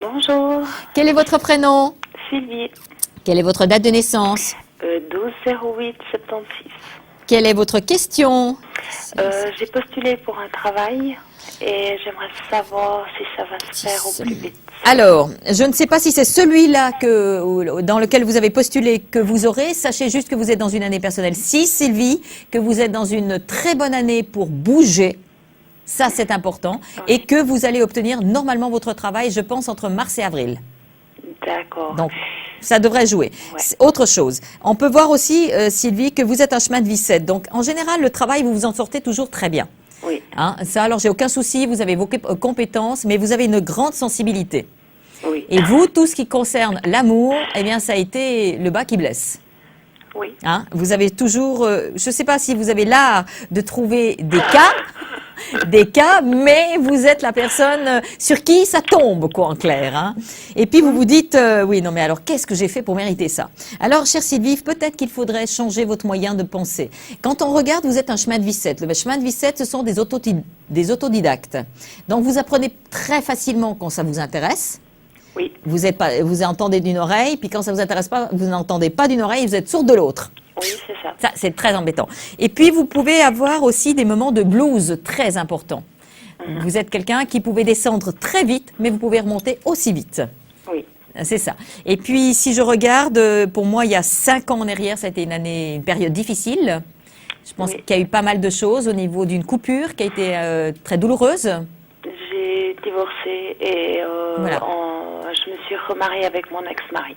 Bonjour, Quel est votre prénom? Sylvie, Quelle est votre date de naissance? 12-08-76. Quelle est votre question? J'ai postulé pour un travail et j'aimerais savoir si ça va se faire au plus vite. Alors, je ne sais pas si c'est celui-là dans lequel vous avez postulé que vous aurez. Sachez juste que vous êtes dans une année personnelle 6, Sylvie, que vous êtes dans une très bonne année pour bouger. Ça, c'est important. Et que vous allez obtenir normalement votre travail, je pense, entre mars et avril. D'accord. Donc, ça devrait jouer. Ouais. C'est autre chose. On peut voir aussi, Sylvie, que vous êtes un chemin de vie 7. Donc, en général, le travail, vous vous en sortez toujours très bien. Oui. Hein, ça, alors, j'ai aucun souci. Vous avez vos compétences, mais vous avez une grande sensibilité. Oui. Et vous, tout ce qui concerne l'amour, eh bien, ça a été le bas qui blesse. Oui. Hein, vous avez toujours, je ne sais pas si vous avez l'art de trouver des cas, mais vous êtes la personne sur qui ça tombe, quoi, en clair. Hein. Et puis vous vous dites, oui, non, mais alors qu'est-ce que j'ai fait pour mériter ça? Alors, chère Sylvie, peut-être qu'il faudrait changer votre moyen de penser. Quand on regarde, vous êtes un chemin de vie 7. Le chemin de vie 7, ce sont des autodidactes. Donc, vous apprenez très facilement quand ça vous intéresse. Oui. Vous entendez d'une oreille, puis quand ça vous intéresse pas, vous n'entendez pas d'une oreille, vous êtes sourd de l'autre. Oui, c'est ça. Ça, c'est très embêtant. Et puis, vous pouvez avoir aussi des moments de blues très importants. Vous êtes quelqu'un qui pouvait descendre très vite, mais vous pouvez remonter aussi vite. Oui. C'est ça. Et puis, si je regarde, pour moi, il y a 5 ans en arrière, ça a été une période difficile. Je pense Oui. qu'il y a eu pas mal de choses au niveau d'une coupure qui a été très douloureuse. J'ai divorcé et Voilà. je me suis remariée avec mon ex-mari.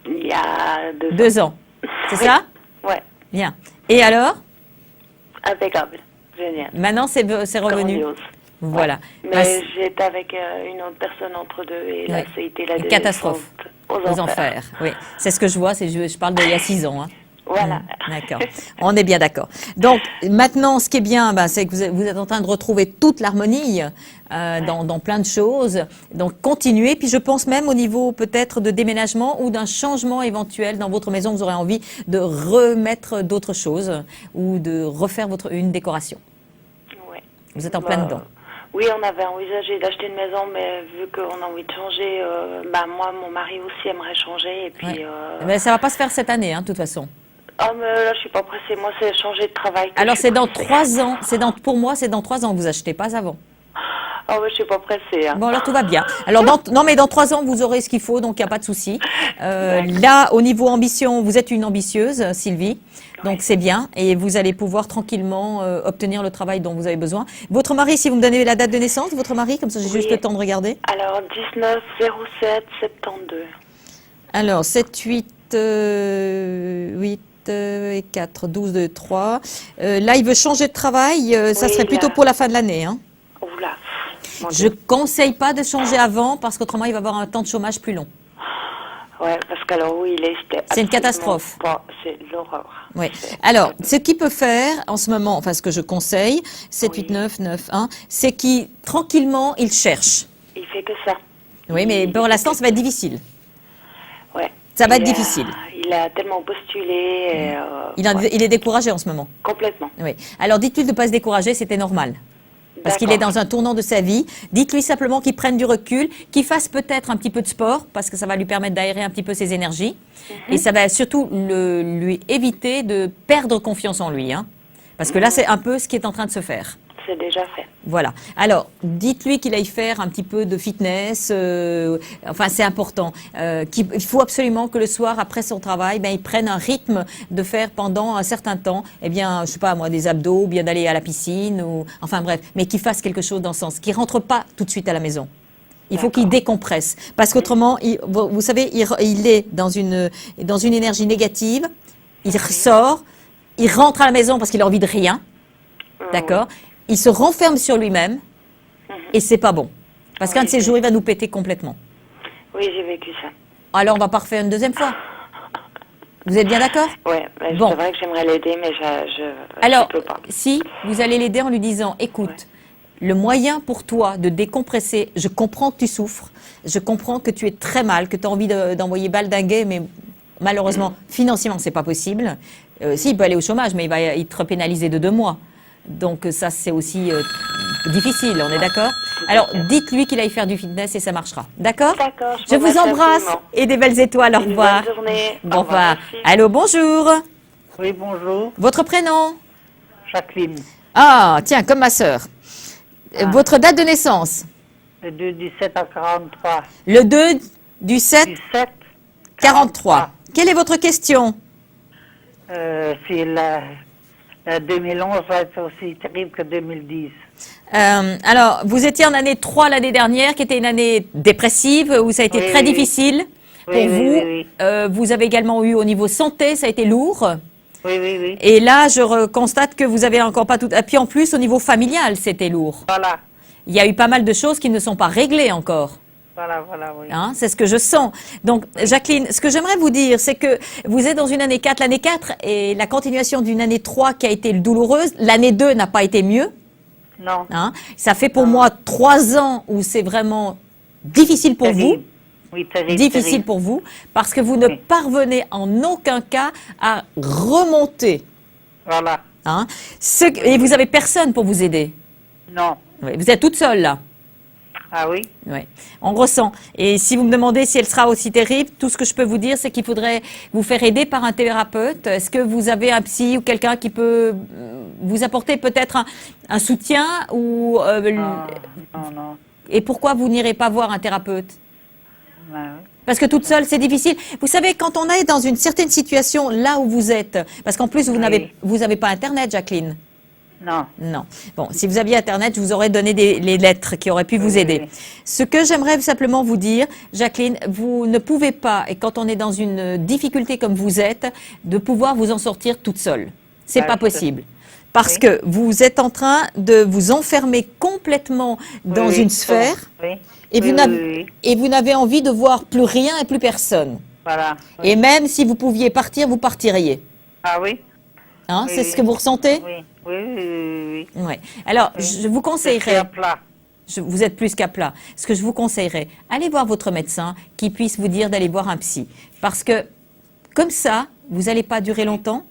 Il y a 2 ans. 2 ans. C'est Oui. ça? Ouais. Bien. Et alors? Impeccable. Génial. Maintenant, c'est revenu. Grandiose. Voilà. Mais Parce- j'étais avec une autre personne entre deux et là, Ouais. ça a été la Une catastrophe. descente Aux enfers. Oui. C'est ce que je vois. Je parle d'il y a 6 ans. Hein. Voilà. D'accord. On est bien d'accord. Donc, maintenant, ce qui est bien, c'est que vous êtes en train de retrouver toute l'harmonie dans plein de choses. Donc, continuez. Puis, je pense même au niveau peut-être de déménagement ou d'un changement éventuel dans votre maison. Vous aurez envie de remettre d'autres choses ou de refaire une décoration. Ouais. Vous êtes en plein dedans. Oui, on avait envisagé d'acheter une maison, mais vu qu'on a envie de changer, moi, mon mari aussi aimerait changer. Et puis, Ouais. Mais ça va pas se faire cette année, hein, de toute façon. oh, mais là, je suis pas pressée. Moi, c'est changer de travail. Alors, c'est dans 3 ans. Pour moi, c'est dans 3 ans que vous achetez, pas avant. Oh, mais je suis pas pressée. Hein. Bon, alors tout va bien. Alors, non, mais dans 3 ans, vous aurez ce qu'il faut, donc il n'y a pas de souci. Là, au niveau ambition, vous êtes une ambitieuse, Sylvie. Donc, c'est bien. Et vous allez pouvoir tranquillement obtenir le travail dont vous avez besoin. Votre mari, si vous me donnez la date de naissance, votre mari, comme ça, j'ai juste le temps de regarder. Alors, 19-07-72. Alors, 7, 8, 8 et 4, 12, 2, 3. Là, il veut changer de travail. Ça Oui, serait plutôt là. pour la fin de l'année, hein. Oula. Mon Je Dieu. conseille pas de changer avant parce qu'autrement il va avoir un temps de chômage plus long. Ouais, parce qu'alors, oui, c'était C'est une absolument catastrophe. pas- C'est l'horreur. Oui. C'est- Alors, ce qu'il peut faire en ce moment, enfin ce que je conseille, 7, Oui. 8, 9, 9, 1, c'est qu'il tranquillement il cherche. Il fait que ça. Oui, mais pour l'instant ça va être difficile. Ouais. Ça va être Il a- difficile. Il a tellement postulé. Et, ouais, Il est découragé en ce moment. complètement. Oui. Alors dites-lui de ne pas se décourager, c'était normal. Parce qu'il est D'accord. dans un tournant de sa vie. Dites-lui simplement qu'il prenne du recul, qu'il fasse peut-être un petit peu de sport, parce que ça va lui permettre d'aérer un petit peu ses énergies. Et ça va surtout lui éviter de perdre confiance en lui. Hein. Parce que là, c'est un peu ce qui est en train de se faire. C'est déjà fait. Voilà. Alors, dites-lui qu'il aille faire un petit peu de fitness. Enfin, c'est important. Il faut absolument que le soir, après son travail, il prenne un rythme de faire pendant un certain temps, eh bien, je sais pas moi, des abdos, ou bien d'aller à la piscine, ou enfin bref, mais qu'il fasse quelque chose dans ce sens, qu'il rentre pas tout de suite à la maison. Il faut qu'il décompresse, parce qu'autrement, vous savez, il est dans une énergie négative. Il ressort, il rentre à la maison parce qu'il a envie de rien. D'accord? Il se renferme sur lui-même et c'est pas bon. Parce qu'un de ces jours, il va nous péter complètement. Oui, j'ai vécu ça. Alors, on va pas refaire une deuxième fois. Vous êtes bien d'accord? Ouais, mais Bon. c'est vrai que j'aimerais l'aider, mais je Alors, peux pas. si vous allez l'aider en lui disant, écoute, le moyen pour toi de décompresser, je comprends que tu souffres, je comprends que tu es très mal, que tu as envie d'envoyer baldinguer, mais malheureusement, financièrement, c'est pas possible. Si, il peut aller au chômage, mais il va être pénalisé de 2 mois. Donc ça, c'est aussi difficile, on est d'accord? Alors, dites-lui qu'il aille faire du fitness et ça marchera. D'accord? D'accord, Je vous remercie embrasse infiniment. et des belles étoiles. Au Une revoir. bonne journée. Bon Au revoir, revoir. merci. Allô, bonjour. Oui, bonjour, Votre prénom? Jacqueline, Ah, tiens, comme ma sœur. Votre date de naissance? le 2 du 7 à 43. Le 2 du 7 Du 7, 43. Quelle est votre question? C'est la 2011 va être aussi terrible que 2010. Alors, vous étiez en année 3 l'année dernière, qui était une année dépressive, où ça a été Oui, très oui, oui. difficile Oui, pour oui, vous. oui, oui. Vous avez également eu au niveau santé, ça a été lourd. Oui, oui, oui. Et là, je constate que vous avez encore pas tout. Et puis en plus, au niveau familial, c'était lourd. Voilà, Il y a eu pas mal de choses qui ne sont pas réglées encore. voilà, oui. Hein, c'est ce que je sens. Donc, Jacqueline, ce que j'aimerais vous dire, c'est que vous êtes dans une année 4. L'année 4 est la continuation d'une année 3 qui a été douloureuse. L'année 2 n'a pas été mieux. Non, Hein. Ça fait pour moi 3 ans où c'est vraiment difficile pour vous. terrible. Oui, terrible. Difficile terrible. pour vous, parce que vous ne Oui. parvenez en aucun cas à remonter. Voilà, Hein. Et vous avez personne pour vous aider. non. Oui, vous êtes toute seule là. Ah oui, Oui, on ressent. Et si vous me demandez si elle sera aussi terrible, tout ce que je peux vous dire, c'est qu'il faudrait vous faire aider par un thérapeute. Est-ce que vous avez un psy ou quelqu'un qui peut vous apporter peut-être un soutien ou non. et pourquoi vous n'irez pas voir un thérapeute? Ah oui. Parce que toute seule, c'est difficile. Vous savez, quand on est dans une certaine situation là où vous êtes, parce qu'en plus, vous Oui. n'avez pas Internet, Jacqueline. Non, Non. Bon, si vous aviez Internet, je vous aurais donné les lettres qui auraient pu vous Oui, aider. oui. Ce que j'aimerais simplement vous dire, Jacqueline, vous ne pouvez pas, et quand on est dans une difficulté comme vous êtes, de pouvoir vous en sortir toute seule. C'est Ah, pas je- possible. Parce Oui. que vous êtes en train de vous enfermer complètement dans Oui, une oui, sphère oui. et Oui, vous oui, n'avez oui. et vous n'avez envie de voir plus rien et plus personne. Voilà. Oui. Et même si vous pouviez partir, vous partiriez. Ah oui, Hein, Oui, c'est oui. ce que vous ressentez? oui, oui. Ouais. Alors, Oui. je vous C'est conseillerais, à plat. vous êtes plus qu'à plat. Ce que je vous conseillerais, allez voir votre médecin qui puisse vous dire d'aller voir un psy. Parce que, comme ça, vous n'allez pas durer longtemps,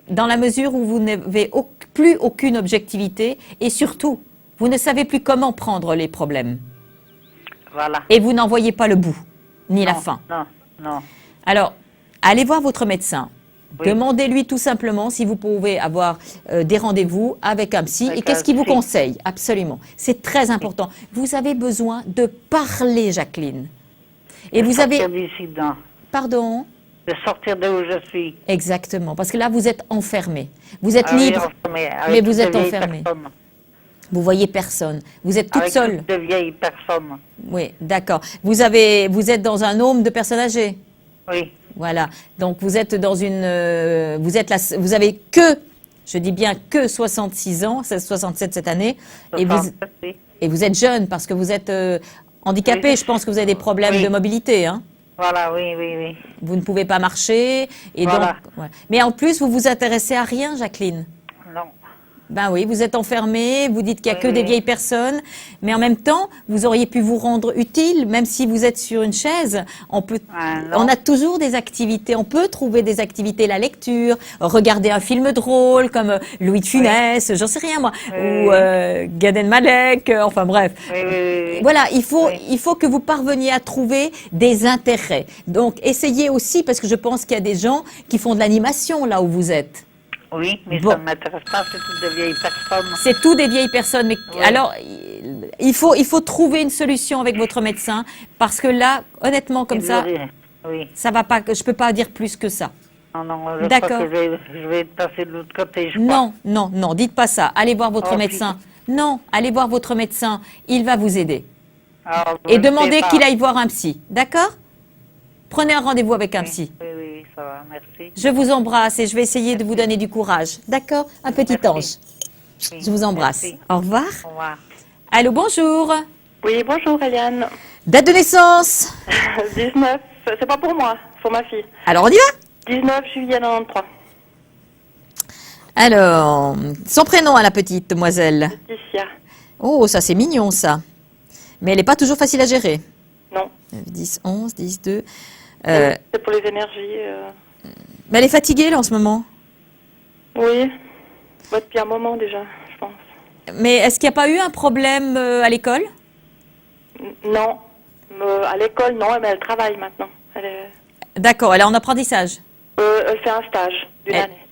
dans la mesure où vous n'avez plus aucune objectivité et surtout, vous ne savez plus comment prendre les problèmes. Voilà. Et vous n'en voyez pas le bout, ni la Non, fin. Non. Alors, allez voir votre médecin. Oui. Demandez-lui tout simplement si vous pouvez avoir des rendez-vous avec un psy. Avec Et qu'est-ce un qu'il vous psy. conseille? Absolument. C'est très important. Vous avez besoin de parler, Jacqueline. Et De vous sortir avez... d'ici, non. Pardon? De sortir de où je suis. Exactement. Parce que là, vous êtes enfermé. Vous êtes Ah oui, libre, enfermé, avec mais vous toutes êtes de vieilles enfermé. personnes. Vous voyez personne. Vous êtes toute Avec seule. toutes de vieilles personnes. Oui, d'accord. Vous êtes dans un home de personnes âgées. Oui, Voilà. Donc vous êtes dans une, vous avez que, je dis bien que 66 ans, c'est 67 cette année, et 67, oui. vous êtes jeune parce que vous êtes handicapé. Oui. Je pense que vous avez des problèmes Oui. de mobilité. Hein. Voilà, oui. Vous ne pouvez pas marcher et Voilà. donc. Ouais. Mais en plus, vous vous intéressez à rien, Jacqueline. Non. Ben oui, vous êtes enfermé, vous dites qu'il n'y a que Oui, des oui. vieilles personnes, mais en même temps, vous auriez pu vous rendre utile, même si vous êtes sur une chaise. On Non. a toujours des activités, on peut trouver des activités, la lecture, regarder un film drôle comme Louis de Funès, j'en sais rien moi, Oui, ou oui. Gad Elmaleh, enfin bref. Oui. Voilà, il Oui. faut que vous parveniez à trouver des intérêts. Donc, essayez aussi, parce que je pense qu'il y a des gens qui font de l'animation là où vous êtes. Oui, mais Bon. ça ne m'intéresse pas, c'est toutes de vieilles personnes. C'est tout des vieilles personnes. Mais Oui. alors, il faut trouver une solution avec votre médecin parce que là, honnêtement, comme ça, Oui. ça va pas. Je peux pas dire plus que ça. Non, je D'accord. crois que je vais passer de l'autre côté, je Non, non, dites pas ça. Allez voir votre Oh, médecin. Non, allez voir votre médecin. Il va vous aider. crois. Alors, je Et ne sais demandez pas. qu'il aille voir un psy. D'accord? Prenez un rendez-vous avec un psy. Oui, ça va, merci. Je vous embrasse et je vais essayer de vous donner du courage. D'accord? Un petit ange. Merci. Oui, Je vous embrasse. merci. Au revoir. Au revoir. Allô, bonjour. Oui, bonjour Eliane. Date de naissance? 19, c'est pas pour moi, c'est pour ma fille. Alors, on y va? 19 juillet 93. Alors, son prénom à la petite demoiselle. Laetitia. Oh, ça c'est mignon ça. Mais elle n'est pas toujours facile à gérer. Non, 10, 11, 10, 2. c'est pour les énergies. Mais elle est fatiguée là en ce moment. Oui, depuis un moment déjà, je pense. Mais est-ce qu'il n'y a pas eu un problème à l'école? Non. À l'école, non, mais elle travaille maintenant. D'accord, elle est en apprentissage. Elle fait un stage d'une Elle- année.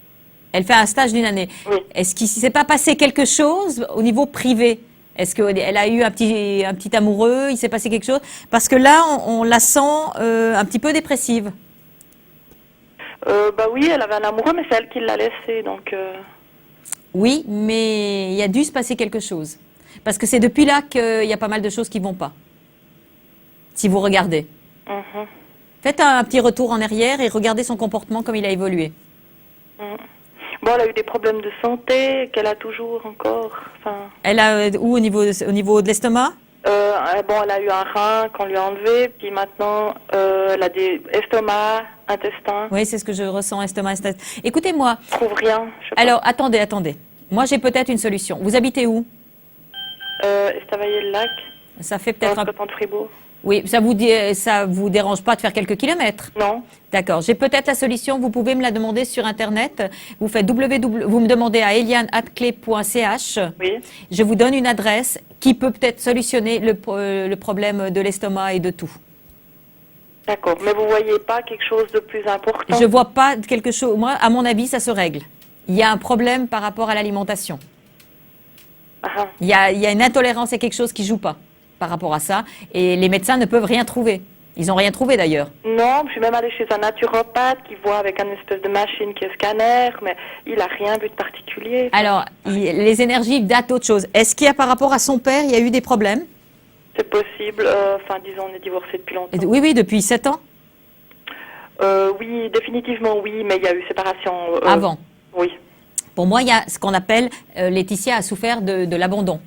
Elle fait un stage d'une année. Oui. Est-ce qu'il ne s'est pas passé quelque chose au niveau privé? Est-ce qu'elle a eu un petit amoureux? Il s'est passé quelque chose? Parce que là, on la sent un petit peu dépressive. Bah oui, elle avait un amoureux, mais c'est elle qui l'a laissé, donc... Oui, mais il y a dû se passer quelque chose. Parce que c'est depuis là qu'il y a pas mal de choses qui vont pas. Si vous regardez. mhm. Faites un petit retour en arrière et regardez son comportement, comme il a évolué. Bon, elle a eu des problèmes de santé, qu'elle a toujours encore. Enfin, Elle a où au niveau de l'estomac? bon, elle a eu un rein qu'on lui a enlevé, puis maintenant, elle a des estomacs, intestins. Oui, c'est ce que je ressens, estomac, estomac. Écoutez-moi. Je trouve rien. Je sais pas. Alors, attendez. Moi, j'ai peut-être une solution. Vous habitez où? Estavayer-le-Lac, Ça fait dans peut-être le un... canton de Fribourg. Oui, ça vous dérange pas de faire quelques kilomètres? Non. D'accord. J'ai peut-être la solution. Vous pouvez me la demander sur Internet. Vous faites vous me demandez à eliane@clé.ch. Oui. Je vous donne une adresse qui peut peut-être solutionner le problème de l'estomac et de tout. D'accord. Mais vous voyez pas quelque chose de plus important? Je vois pas quelque chose. Moi, à mon avis, ça se règle. Il y a un problème par rapport à l'alimentation. Ah, Il y a une intolérance à quelque chose qui joue pas par rapport à ça. Et les médecins ne peuvent rien trouver. Ils n'ont rien trouvé d'ailleurs. non, je suis même allée chez un naturopathe qui voit avec une espèce de machine qui est scanner, mais il a rien vu de particulier. Alors, les énergies datent d'autre chose. Est-ce qu'il y a par rapport à son père, il y a eu des problèmes? C'est possible. Enfin, disons, on est divorcés depuis longtemps. Oui, depuis 7 ans. Oui, définitivement oui, mais il y a eu séparation. Avant. Oui. Pour moi, il y a ce qu'on appelle, Laetitia a souffert de l'abandon.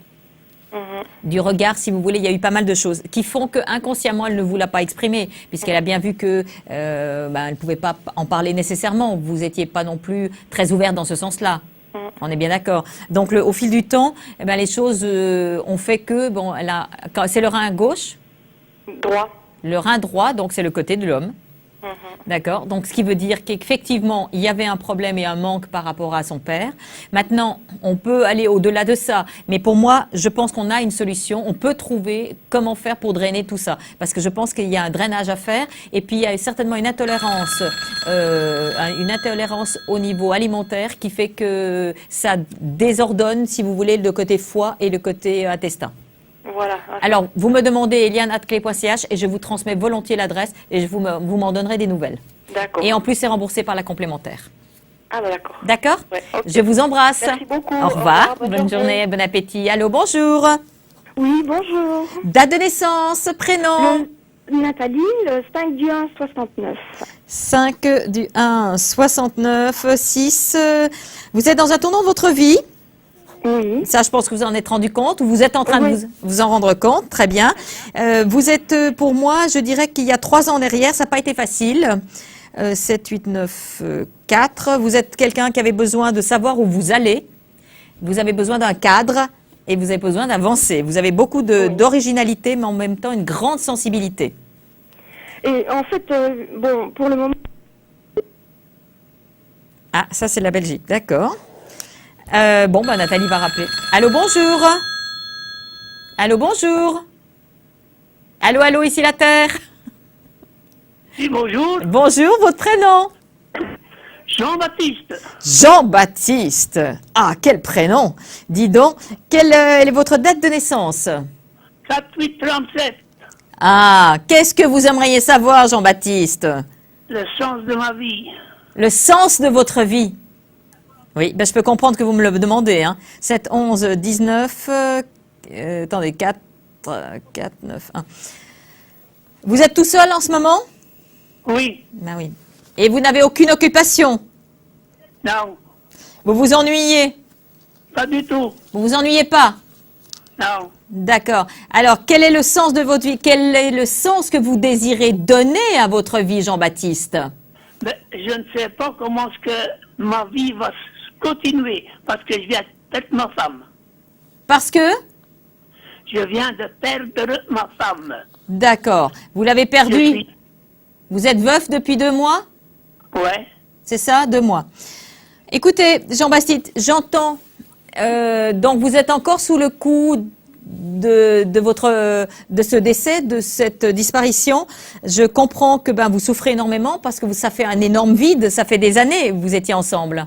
Du regard, si vous voulez, il y a eu pas mal de choses qui font que inconsciemment elle ne vous l'a pas exprimé, puisqu'elle a bien vu que elle ne pouvait pas en parler nécessairement. Vous n'étiez pas non plus très ouverte dans ce sens-là. On est bien d'accord. Donc au fil du temps, les choses ont fait que c'est le rein gauche, Droit. le rein droit, donc c'est le côté de l'homme. D'accord. Donc, ce qui veut dire qu'effectivement, il y avait un problème et un manque par rapport à son père. Maintenant, on peut aller au-delà de ça. Mais pour moi, je pense qu'on a une solution. On peut trouver comment faire pour drainer tout ça. Parce que je pense qu'il y a un drainage à faire. Et puis, il y a certainement une intolérance au niveau alimentaire qui fait que ça désordonne, si vous voulez, le côté foie et le côté intestin. Voilà. Alors, vous me demandez eliane@clé.ch et je vous transmets volontiers l'adresse et vous m'en donnerez des nouvelles. D'accord. Et en plus, c'est remboursé par la complémentaire. Ah, bah, d'accord. D'accord? Ouais, ok. Je vous embrasse. Merci beaucoup. Au revoir. Bonne Bonne journée, bon appétit. Allô, bonjour. Oui, bonjour. Date de naissance, prénom. Nathalie, le 5 du 1 69. 5 du 1, 69, 6. Vous êtes dans un tournant de votre vie? Oui. Ça, je pense que vous en êtes rendu compte, ou vous êtes en train Oui. de vous en rendre compte, très bien. Vous êtes, pour moi, je dirais qu'il y a 3 ans en arrière, ça n'a pas été facile. 7, 8, 9, 4. Vous êtes quelqu'un qui avait besoin de savoir où vous allez. Vous avez besoin d'un cadre et vous avez besoin d'avancer. Vous avez beaucoup d'originalité, mais en même temps une grande sensibilité. Et en fait, bon, pour le moment, Ah, ça c'est la Belgique, d'accord. Nathalie va rappeler. Allô, bonjour. Allô, bonjour. Allô, ici la Terre. Oui, bonjour, Bonjour, votre prénom? Jean-Baptiste, Jean-Baptiste. Ah, quel prénom. Dis donc, quelle est votre date de naissance? 4837, Ah, qu'est-ce que vous aimeriez savoir, Jean-Baptiste? le sens de ma vie. Le sens de votre vie. Oui, je peux comprendre que vous me le demandez. 7, 11, 19, attendez, 4, 9, 1. Vous êtes tout seul en ce moment? Oui, Ben oui. Et vous n'avez aucune occupation? non, Vous vous ennuyez? pas du tout, Vous vous ennuyez pas? non. D'accord. Alors, quel est le sens de votre vie? Quel est le sens que vous désirez donner à votre vie, Jean-Baptiste? Mais je ne sais pas comment est-ce que ma vie va continuer, parce que je viens de perdre ma femme. Parce que? Je viens de perdre ma femme. D'accord. Vous l'avez Je perdu? suis... Vous êtes veuf depuis 2 mois? Ouais, C'est ça, 2 mois. Écoutez, Jean-Baptiste, j'entends. Donc, vous êtes encore sous le coup de ce décès, de cette disparition. Je comprends que vous souffrez énormément parce que ça fait un énorme vide. Ça fait des années que vous étiez ensemble.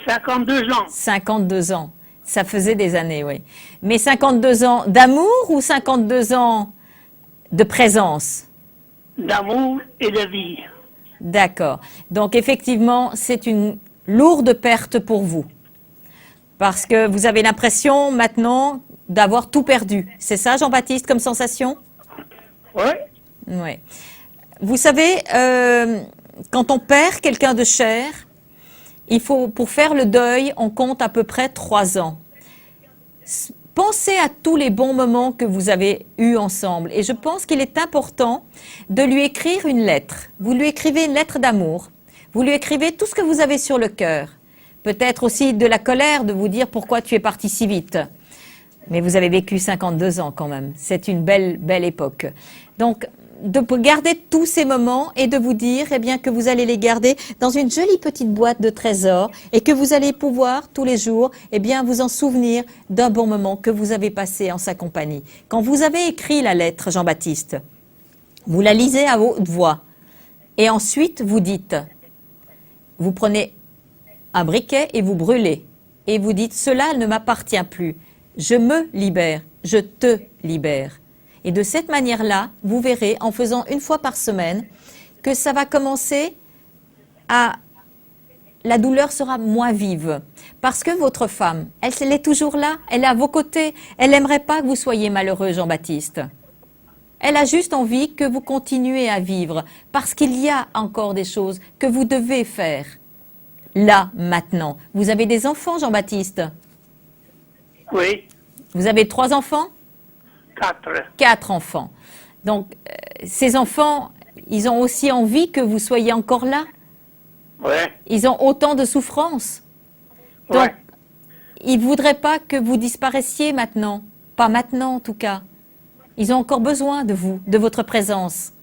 52 ans 52 ans. Ça faisait des années, oui. Mais 52 ans d'amour ou 52 ans de présence? d'amour et de vie. D'accord. Donc effectivement, c'est une lourde perte pour vous. Parce que vous avez l'impression maintenant d'avoir tout perdu. C'est ça, Jean-Baptiste, comme sensation? Oui, Oui. Vous savez, quand on perd quelqu'un de cher, il faut, pour faire le deuil, on compte à peu près 3 ans. Pensez à tous les bons moments que vous avez eus ensemble. Et je pense qu'il est important de lui écrire une lettre. Vous lui écrivez une lettre d'amour. Vous lui écrivez tout ce que vous avez sur le cœur. Peut-être aussi de la colère, de vous dire pourquoi tu es parti si vite. Mais vous avez vécu 52 ans quand même. C'est une belle, belle époque. Donc, de garder tous ces moments et de vous dire que vous allez les garder dans une jolie petite boîte de trésors et que vous allez pouvoir tous les jours vous en souvenir d'un bon moment que vous avez passé en sa compagnie. Quand vous avez écrit la lettre, Jean-Baptiste, vous la lisez à haute voix et ensuite vous dites, vous prenez un briquet et vous brûlez et vous dites, cela ne m'appartient plus, je me libère, je te libère. Et de cette manière-là, vous verrez, en faisant une fois par semaine, que ça va commencer la douleur sera moins vive. Parce que votre femme, elle est toujours là, elle est à vos côtés. Elle n'aimerait pas que vous soyez malheureux, Jean-Baptiste. Elle a juste envie que vous continuez à vivre. Parce qu'il y a encore des choses que vous devez faire. Là, maintenant. Vous avez des enfants, Jean-Baptiste? oui, Vous avez 3 enfants? 4. 4 enfants. Donc, ces enfants, ils ont aussi envie que vous soyez encore là. Oui, Ils ont autant de souffrance. Donc, ouais. ils ne voudraient pas que vous disparaissiez maintenant. Pas maintenant, en tout cas. Ils ont encore besoin de vous, de votre présence.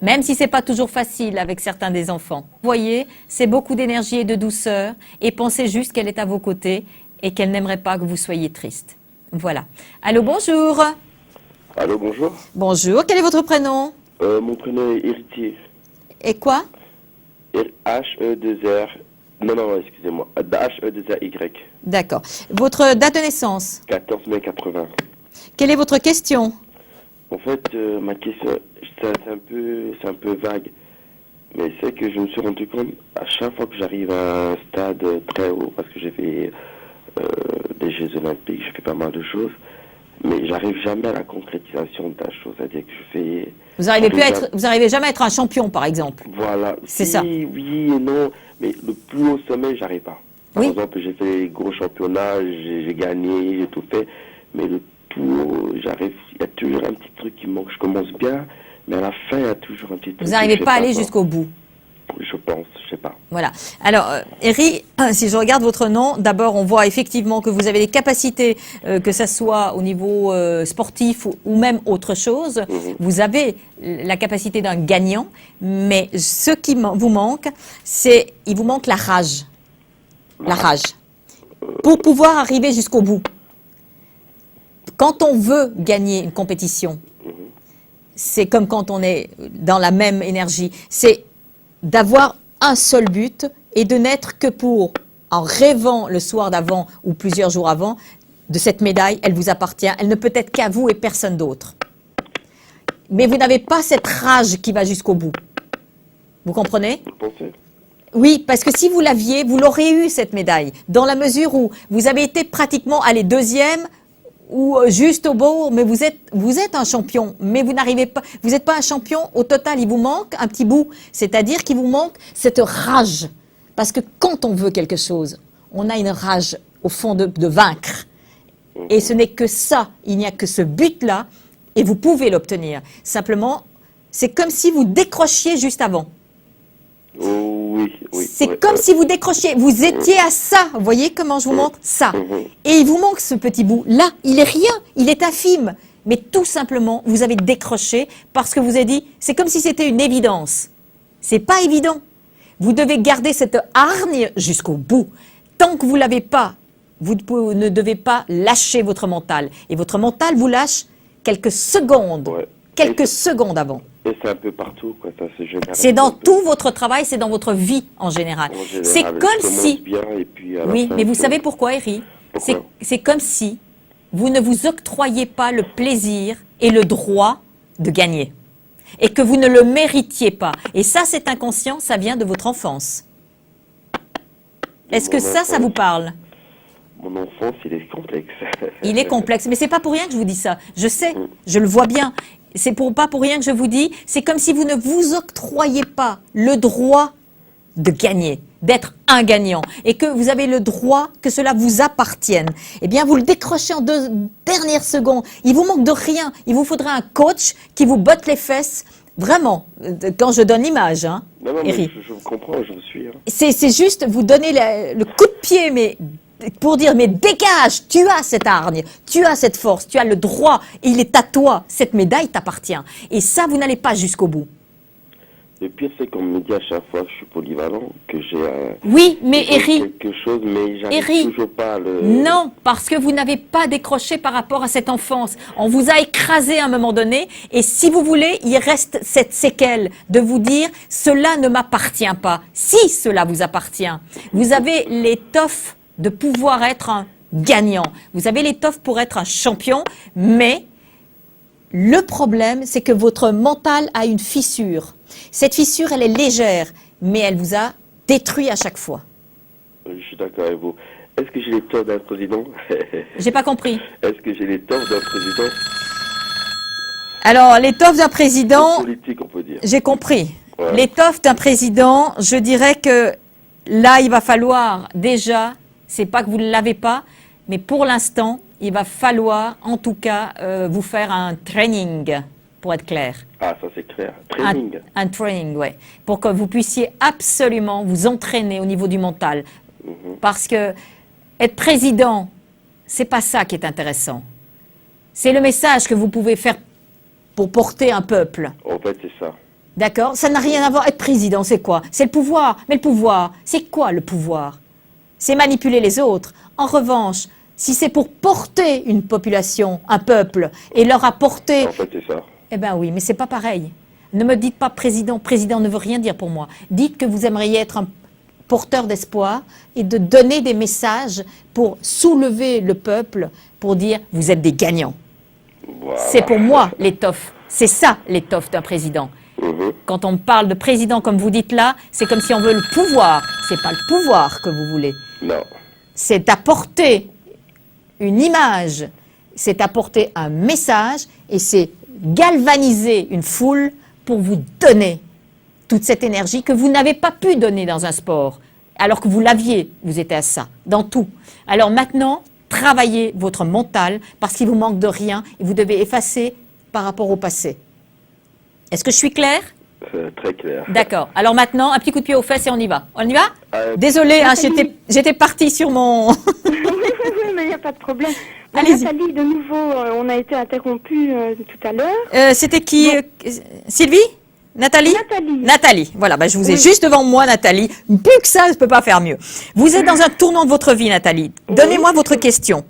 Même si ce n'est pas toujours facile avec certains des enfants. Vous voyez, c'est beaucoup d'énergie et de douceur. Et pensez juste qu'elle est à vos côtés et qu'elle n'aimerait pas que vous soyez triste. Voilà. Allô, bonjour. Allô, bonjour. Bonjour, quel est votre prénom? Mon prénom est Héritier. Et quoi? H-E-2-R. Non, excusez-moi. H-E-2-R-Y. D'accord. Votre date de naissance? 14 mai 80. Quelle est votre question? En fait, ma question, c'est un peu vague. Mais c'est que je me suis rendu compte, à chaque fois que j'arrive à un stade très haut, parce que j'ai fait des Jeux Olympiques, je fais pas mal de choses, mais j'arrive jamais à la concrétisation de la chose, c'est-à-dire que je fais... Vous n'arrivez jamais à être un champion, par exemple. Voilà. C'est ça. Oui et non, mais le plus haut sommet, j'arrive pas. Par Oui. exemple, j'ai fait les gros championnats, j'ai gagné, j'ai tout fait, mais le plus haut, j'arrive, il y a toujours un petit truc qui manque. Je commence bien, mais à la fin, il y a toujours un petit truc. Vous n'arrivez je sais pas à aller quoi. jusqu'au bout. Je pense, je sais pas. Voilà. Alors, Eri, si je regarde votre nom, d'abord, on voit effectivement que vous avez des capacités, que ça soit au niveau sportif ou même autre chose. Vous avez la capacité d'un gagnant, mais ce qui vous manque, il vous manque la rage. La rage. Pour pouvoir arriver jusqu'au bout. Quand on veut gagner une compétition, c'est comme quand on est dans la même énergie. C'est d'avoir un seul but et de n'être que pour, en rêvant le soir d'avant ou plusieurs jours avant, de cette médaille, elle vous appartient, elle ne peut être qu'à vous et personne d'autre. Mais vous n'avez pas cette rage qui va jusqu'au bout. Vous comprenez? Vous pensez? Oui, parce que si vous l'aviez, vous l'aurez eu cette médaille, dans la mesure où vous avez été pratiquement allé deuxième ou juste au bout, mais vous êtes un champion, mais vous n'arrivez pas, vous n'êtes pas un champion au total, il vous manque un petit bout, c'est-à-dire qu'il vous manque cette rage, parce que quand on veut quelque chose, on a une rage au fond de vaincre, et ce n'est que ça, il n'y a que ce but-là, et vous pouvez l'obtenir. Simplement, c'est comme si vous décrochiez juste avant. Oh, oui. C'est comme si vous décrochiez, vous étiez à ça, vous voyez comment je vous montre ça. Et il vous manque ce petit bout. Là, il est rien, il est infime. Mais tout simplement, vous avez décroché parce que vous avez dit, c'est comme si c'était une évidence. C'est pas évident. Vous devez garder cette hargne jusqu'au bout. Tant que vous l'avez pas Vous ne devez pas lâcher votre mental. Et votre mental vous lâche quelques secondes. Ouais. Quelques secondes avant. Et c'est un peu partout, quoi. Ça se généralise C'est dans un peu. tout votre travail, c'est dans votre vie en général. En général, C'est je comme commence si... bien et puis à la Oui, fin, mais vous c'est- savez pourquoi, Eri? Pourquoi C'est comme si vous ne vous octroyiez pas le plaisir et le droit de gagner. Et que vous ne le méritiez pas. Et ça, c'est inconscient, ça vient de votre enfance. Est-ce que ça vous parle? Mon enfance, il est complexe. Il est complexe, mais c'est pas pour rien que je vous dis ça. Je sais, je le vois bien. C'est pas pour rien que je vous dis. C'est comme si vous ne vous octroyiez pas le droit de gagner, d'être un gagnant, et que vous avez le droit que cela vous appartienne. Eh bien, vous le décrochez en 2 dernières secondes. Il vous manque de rien. Il vous faudra un coach qui vous botte les fesses. Vraiment, quand je donne l'image, hein, Non, mais Eri. je vous comprends, je vous suis. Hein. C'est juste vous donner le coup de pied, mais pour dire, mais dégage, tu as cette hargne, tu as cette force, tu as le droit, il est à toi, cette médaille t'appartient. Et ça, vous n'allez pas jusqu'au bout. Le pire, c'est qu'on me dit à chaque fois que je suis polyvalent, que j'ai Oui, mais Eri, quelque chose, mais Eri, j'arrive toujours pas à le... non, parce que vous n'avez pas décroché par rapport à cette enfance. On vous a écrasé à un moment donné, et si vous voulez, il reste cette séquelle de vous dire, cela ne m'appartient pas. Si cela vous appartient, vous avez l'étoffe de pouvoir être un gagnant. Vous avez l'étoffe pour être un champion, mais le problème, c'est que votre mental a une fissure. Cette fissure, elle est légère, mais elle vous a détruit à chaque fois. Je suis d'accord avec vous. Est-ce que j'ai les torts d'un président? J'ai pas compris. Est-ce que j'ai les torts d'un président? Alors, l'étoffe d'un président, Politique, on peut dire. j'ai compris. Ouais. L'étoffe d'un président, je dirais que là, il va falloir déjà, c'est pas que vous ne l'avez pas, mais pour l'instant, il va falloir en tout cas vous faire un training, pour être clair. Ah, ça c'est clair. Training. Un training, ouais. Pour que vous puissiez absolument vous entraîner au niveau du mental. Parce que être président, c'est pas ça qui est intéressant. C'est le message que vous pouvez faire pour porter un peuple. En fait, c'est ça. D'accord? Ça n'a rien à voir. Être président, c'est quoi? C'est le pouvoir. Mais le pouvoir, c'est quoi le pouvoir? C'est manipuler les autres. En revanche, si c'est pour porter une population, un peuple, et leur apporter... En fait, c'est ça. Eh bien oui, mais c'est pas pareil. Ne me dites pas président. Président ne veut rien dire pour moi. Dites que vous aimeriez être un porteur d'espoir et de donner des messages pour soulever le peuple, pour dire vous êtes des gagnants. Voilà. C'est pour moi l'étoffe. C'est ça l'étoffe d'un président. Quand on parle de président comme vous dites là, c'est comme si on veut le pouvoir. C'est pas le pouvoir que vous voulez. Non. C'est apporter une image, c'est apporter un message et c'est galvaniser une foule pour vous donner toute cette énergie que vous n'avez pas pu donner dans un sport, alors que vous l'aviez, vous étiez à ça, dans tout. Alors maintenant, travaillez votre mental parce qu'il vous manque de rien et vous devez effacer par rapport au passé. Est-ce que je suis claire? Très clair. D'accord. Alors maintenant, un petit coup de pied aux fesses et on y va. On y va? Euh, Désolée, hein, j'étais partie sur mon... Oui, mais il n'y a pas de problème. Allez-y. Nathalie, de nouveau, on a été interrompu tout à l'heure. C'était qui Sylvie? Nathalie? Nathalie. Nathalie. Voilà, bah, je vous ai Oui. juste devant moi, Nathalie. Plus que ça, je ne peux pas faire mieux. Vous êtes dans un tournant de votre vie, Nathalie. Donnez-moi votre question.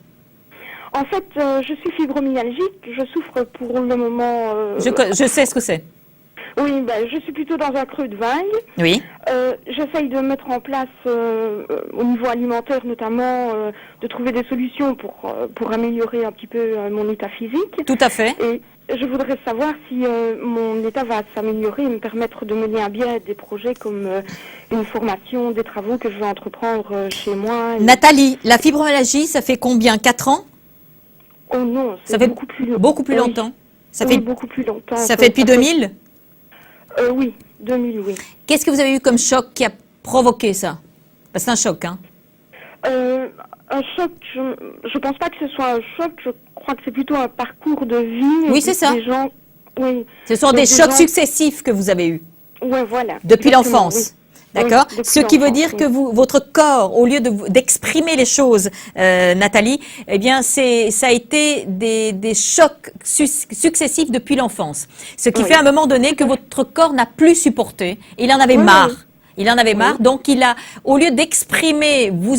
En fait, je suis fibromyalgique. Je souffre pour le moment. Je sais ce que c'est. Oui, je suis plutôt dans un creux de vague. Oui. J'essaye de mettre en place, au niveau alimentaire notamment, de trouver des solutions pour améliorer un petit peu mon état physique. Tout à fait. Et je voudrais savoir si mon état va s'améliorer et me permettre de mener à bien des projets comme une formation, des travaux que je vais entreprendre chez moi. Nathalie, la fibromyalgie, ça fait combien? 4 ans? Oh non, Ça c'est fait beaucoup plus plus longtemps. Ça Oui, fait, beaucoup plus longtemps. ça fait depuis 2000? Oui, 2000, oui. Qu'est-ce que vous avez eu comme choc qui a provoqué ça? Parce que c'est un choc, hein? Un choc, je pense pas que ce soit un choc, je crois que c'est plutôt un parcours de vie. Oui, c'est ça. Des gens, oui. Ce sont Donc, des chocs gens- successifs que vous avez eus Ouais, voilà. depuis Exactement, l'enfance. oui. D'accord? Oui, depuis Ce qui veut l'enfance, dire oui. que votre corps, au lieu d'exprimer les choses, Nathalie, eh bien, ça a été des chocs successifs depuis l'enfance. Ce qui Oui. fait à un moment donné que votre corps n'a plus supporté. Il en avait Oui, marre. oui. Il en avait marre, donc il a, au lieu d'exprimer, vous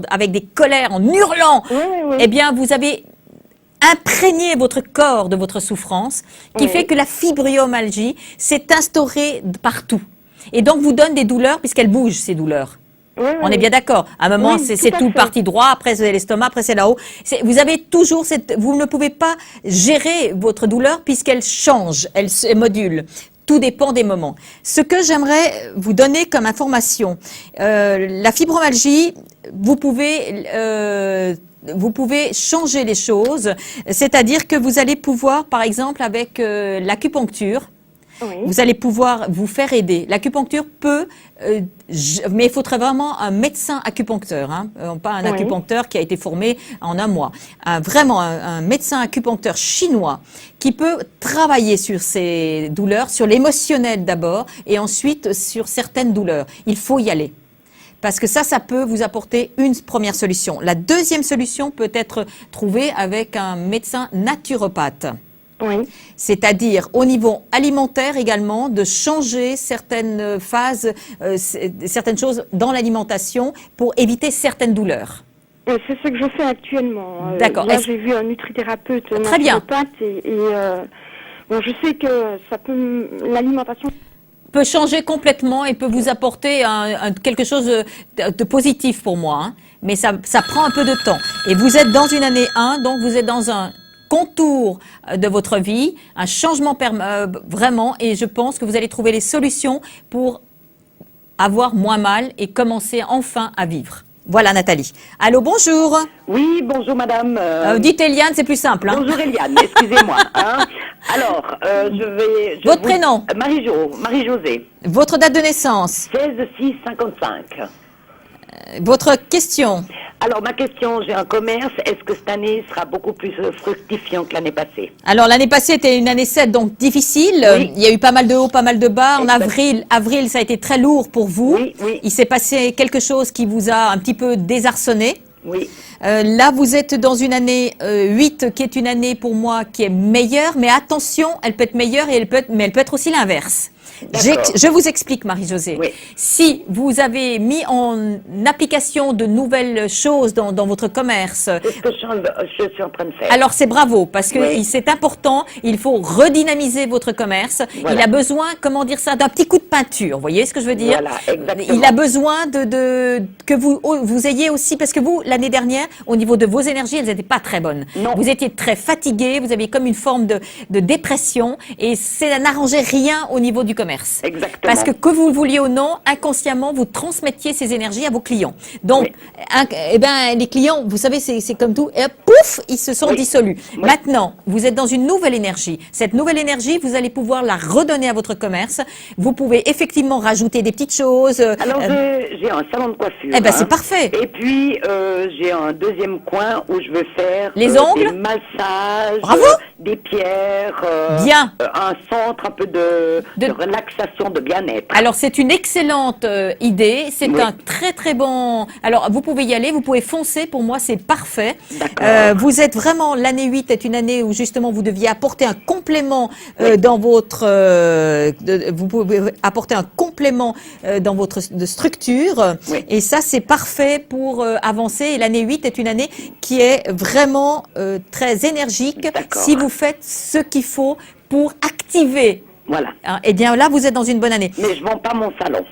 avec des colères, en hurlant, Oui. eh bien, vous avez imprégné votre corps de votre souffrance, qui fait que la fibromyalgie s'est instaurée partout. Et donc, vous donne des douleurs, puisqu'elle bouge, ces douleurs. On est bien d'accord. À un moment, Oui, c'est tout à tout fait. parti droit, après c'est l'estomac, après c'est là-haut. Vous avez toujours vous ne pouvez pas gérer votre douleur puisqu'elle change, elle se module. Tout dépend des moments. Ce que j'aimerais vous donner comme information, la fibromyalgie, vous pouvez changer les choses, c'est-à-dire que vous allez pouvoir, par exemple, avec l'acupuncture, vous allez pouvoir vous faire aider. L'acupuncture peut, mais il faudrait vraiment un médecin acupuncteur, hein, pas un acupuncteur qui a été formé en un mois. Vraiment un médecin acupuncteur chinois qui peut travailler sur ces douleurs, sur l'émotionnel d'abord, et ensuite sur certaines douleurs. Il faut y aller. Parce que ça peut vous apporter une première solution. La deuxième solution peut être trouvée avec un médecin naturopathe. Oui. C'est-à-dire au niveau alimentaire également, de changer certaines phases, certaines choses dans l'alimentation pour éviter certaines douleurs. C'est ce que je fais actuellement. D'accord. Là, j'ai vu un nutrithérapeute Très bien. naturopathe bon, je sais que l'alimentation Peut changer complètement et peut vous apporter quelque chose de positif pour moi. Hein. Mais ça prend un peu de temps. Et vous êtes dans une année 1, donc vous êtes dans un contour de votre vie, un changement vraiment, et je pense que vous allez trouver les solutions pour avoir moins mal et commencer enfin à vivre. Voilà Nathalie. Allô, bonjour. Oui, bonjour madame. Dites Eliane, c'est plus simple. Hein. Bonjour Eliane, excusez-moi. Hein. Alors, Votre prénom? Marie-Josée. Votre date de naissance? 16-6-55. Votre question? Alors, ma question, j'ai un commerce. Est-ce que cette année sera beaucoup plus fructifiant que l'année passée? Alors, l'année passée était une année 7, donc difficile. Oui. Il y a eu pas mal de hauts, pas mal de bas. En Exact. avril, ça a été très lourd pour vous. Oui. Il s'est passé quelque chose qui vous a un petit peu désarçonné. Oui. Là, vous êtes dans une année 8, qui est une année pour moi qui est meilleure. Mais attention, elle peut être meilleure mais elle peut être aussi l'inverse. Je vous explique, Marie-Josée. Oui. Si vous avez mis en application de nouvelles choses dans votre commerce, C'est ce que je suis en train de faire. alors c'est bravo, parce que Oui. c'est important, il faut redynamiser votre commerce. Voilà. Il a besoin, comment dire ça, d'un petit coup de peinture, vous voyez ce que je veux dire? Voilà, exactement. Il a besoin que vous ayez aussi, parce que vous, l'année dernière, au niveau de vos énergies, elles n'étaient pas très bonnes. Non. Vous étiez très fatigué, vous aviez comme une forme de dépression, et ça n'arrangeait rien au niveau du commerce. Exactement. Parce que vous le vouliez ou non, inconsciemment, vous transmettiez ces énergies à vos clients. Donc, les clients, vous savez, c'est comme tout, et pouf, ils se sont dissolus. Oui. Maintenant, vous êtes dans une nouvelle énergie. Cette nouvelle énergie, vous allez pouvoir la redonner à votre commerce. Vous pouvez effectivement rajouter des petites choses. Alors, j'ai un salon de coiffure. Eh ben, c'est parfait. Et puis, j'ai un deuxième coin où je veux faire Les ongles? des massages, Bravo. des pierres, Bien. Un centre un peu de relaxation, de bien-être. Alors, c'est une excellente idée. C'est Oui. un très, très bon... Alors, vous pouvez y aller, vous pouvez foncer. Pour moi, c'est parfait. D'accord. Vous êtes vraiment... L'année 8 est une année où, justement, vous deviez apporter un complément dans votre... vous pouvez apporter un complément dans votre structure. Oui. Et ça, c'est parfait pour avancer. Et l'année 8 est une année qui est vraiment très énergique. D'accord. Si vous faites ce qu'il faut pour activer... Voilà. Hein, eh bien là, vous êtes dans une bonne année. Mais je vends pas mon salon.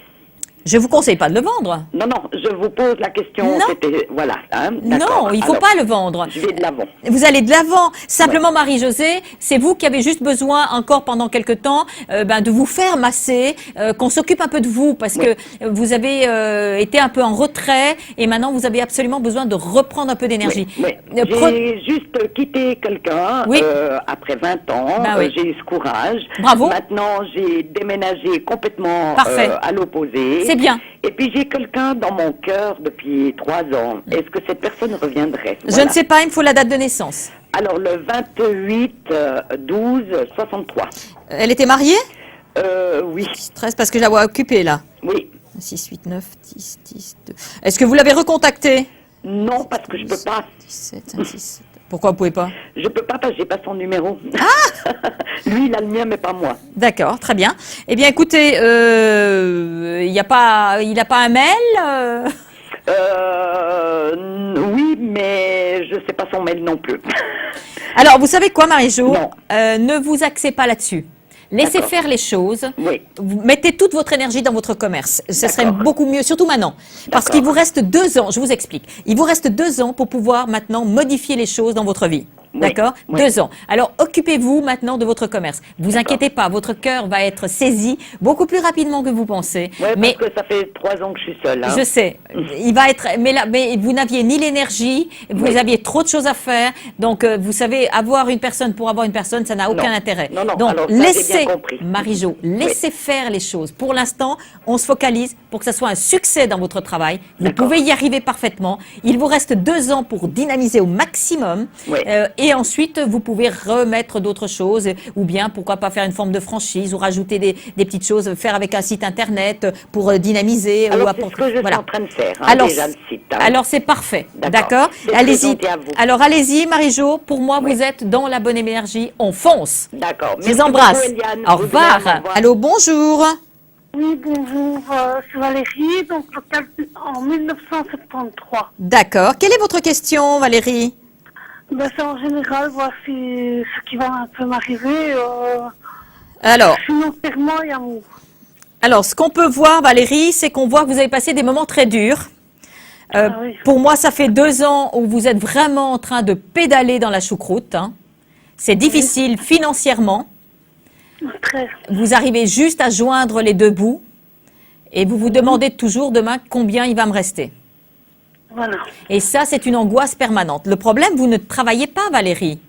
Je vous conseille pas de le vendre. Non, je vous pose la question. Non. C'était, voilà. Hein, Non, d'accord. il faut Alors, pas le vendre. Je vais de l'avant. Vous allez de l'avant. Simplement, Marie-Josée, c'est vous qui avez juste besoin encore pendant quelque temps de vous faire masser, qu'on s'occupe un peu de vous parce que vous avez été un peu en retrait et maintenant vous avez absolument besoin de reprendre un peu d'énergie. Oui. J'ai juste quitté quelqu'un après 20 ans. Ben oui. J'ai eu ce courage. Bravo. Maintenant, j'ai déménagé complètement Parfait. à l'opposé. C'est bien. Et puis j'ai quelqu'un dans mon cœur depuis 3 ans. Est-ce que cette personne reviendrait? Je ne sais pas, il me faut la date de naissance. Alors le 28-12-63. Elle était mariée? Oui. 13 parce que je la vois occupée là. Oui. 6, 8, 9, 10, 2. Est-ce que vous l'avez recontactée? Non, parce que je peux pas. 17, 1, 6, Pourquoi vous pouvez pas? Je peux pas parce que j'ai pas son numéro. Ah lui, il a le mien, mais pas moi. D'accord, très bien. Eh bien, écoutez, il a pas un mail Oui, mais je sais pas son mail non plus. Alors, vous savez quoi, Marie-Jo? Non. Ne vous axez pas là-dessus. Laissez D'accord. faire les choses. Oui. Vous mettez toute votre énergie dans votre commerce. Ce serait D'accord. beaucoup mieux, surtout maintenant. Parce D'accord. qu'il vous reste 2 ans, je vous explique. Il vous reste 2 ans pour pouvoir maintenant modifier les choses dans votre vie. Oui, D'accord? oui. 2 ans. Alors, occupez-vous maintenant de votre commerce. Vous D'accord. inquiétez pas, votre cœur va être saisi beaucoup plus rapidement que vous pensez. Ouais, mais parce que ça fait 3 ans que je suis seule. Hein. je sais, il va être, mais vous n'aviez ni l'énergie, vous Oui. aviez trop de choses à faire. Donc, vous savez, avoir une personne pour avoir une personne, ça n'a aucun Non. intérêt. Non, non, Donc, alors ça, j'ai laissez, bien compris. Marie-Jo, laissez faire les choses. Pour l'instant, on se focalise pour que ça soit un succès dans votre travail. Vous D'accord. pouvez y arriver parfaitement. Il vous reste 2 ans pour dynamiser au maximum. Oui. Et ensuite, vous pouvez remettre d'autres choses, ou bien, pourquoi pas faire une forme de franchise, ou rajouter des petites choses, faire avec un site internet pour dynamiser. Alors, ou c'est ce que je suis en train de faire, hein, alors, déjà, le site. hein. alors c'est parfait, D'accord. d'accord? C'est très Allez-y. gentil à vous. Alors allez-y, Marie-Jo. Pour moi, Oui. vous êtes dans la bonne énergie. On fonce. D'accord. Je vous embrasse. Au revoir. Allô, bonjour. Oui, bonjour, c'est Valérie, donc en 1973. D'accord. Quelle est votre question, Valérie? Ben, c'est en général, voici ce qui va un peu m'arriver, Alors, financièrement et amour. ce qu'on peut voir, Valérie, c'est qu'on voit que vous avez passé des moments très durs. Ah oui. Pour moi, ça fait 2 ans où vous êtes vraiment en train de pédaler dans la choucroute. Hein. C'est difficile financièrement. Très. Vous arrivez juste à joindre les 2 bouts et vous vous demandez toujours demain combien il va me rester. Voilà. Et ça, c'est une angoisse permanente. Le problème, vous ne travaillez pas, Valérie.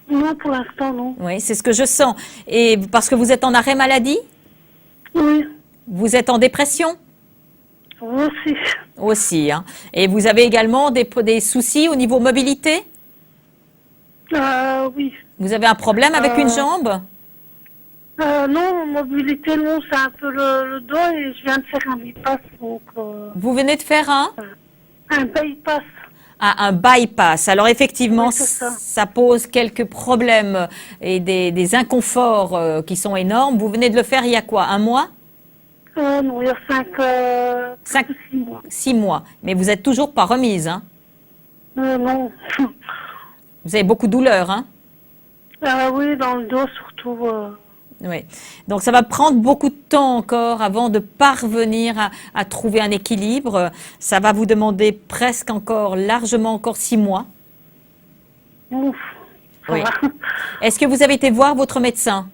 Non, pour l'instant, non. Oui, c'est ce que je sens. Et parce que vous êtes en arrêt maladie? Oui, Vous êtes en dépression? vous aussi. Aussi. Hein. Et vous avez également des soucis au niveau mobilité? Oui. Vous avez un problème avec une jambe? Non, mobilité, non, c'est un peu le dos et je viens de faire un bypass, donc... Vous venez de faire un bypass. un bypass. Alors effectivement, Oui, c'est ça. ça pose quelques problèmes et des inconforts qui sont énormes. Vous venez de le faire il y a quoi? 1 mois? Non, il y a 5, 6 mois. 6 mois. Mais vous êtes toujours pas remise. Hein? Non. Vous avez beaucoup de douleurs. Hein? Oui, dans le dos surtout. Oui. Donc ça va prendre beaucoup de temps encore avant de parvenir à trouver un équilibre. Ça va vous demander presque largement encore 6 mois. Ouf, ça Oui. va. Est-ce que vous avez été voir votre médecin?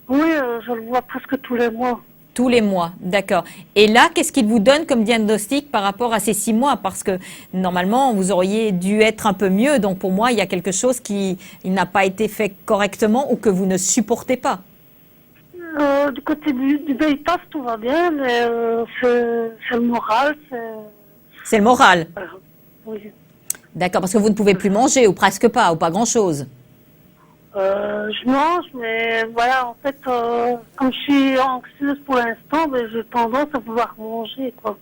Oui, je le vois presque tous les mois. Tous les mois, d'accord. Et là, qu'est-ce qu'il vous donne comme diagnostic par rapport à ces 6 mois? Parce que normalement, vous auriez dû être un peu mieux. Donc pour moi, il y a quelque chose qui n'a pas été fait correctement ou que vous ne supportez pas. Du côté du bypass, tout va bien, mais c'est le moral. C'est le moral. Oui. D'accord, parce que vous ne pouvez plus manger ou presque pas, ou pas grand-chose. Je mange, mais voilà, en fait, comme je suis anxieuse pour l'instant, ben, j'ai tendance à vouloir manger, quoi.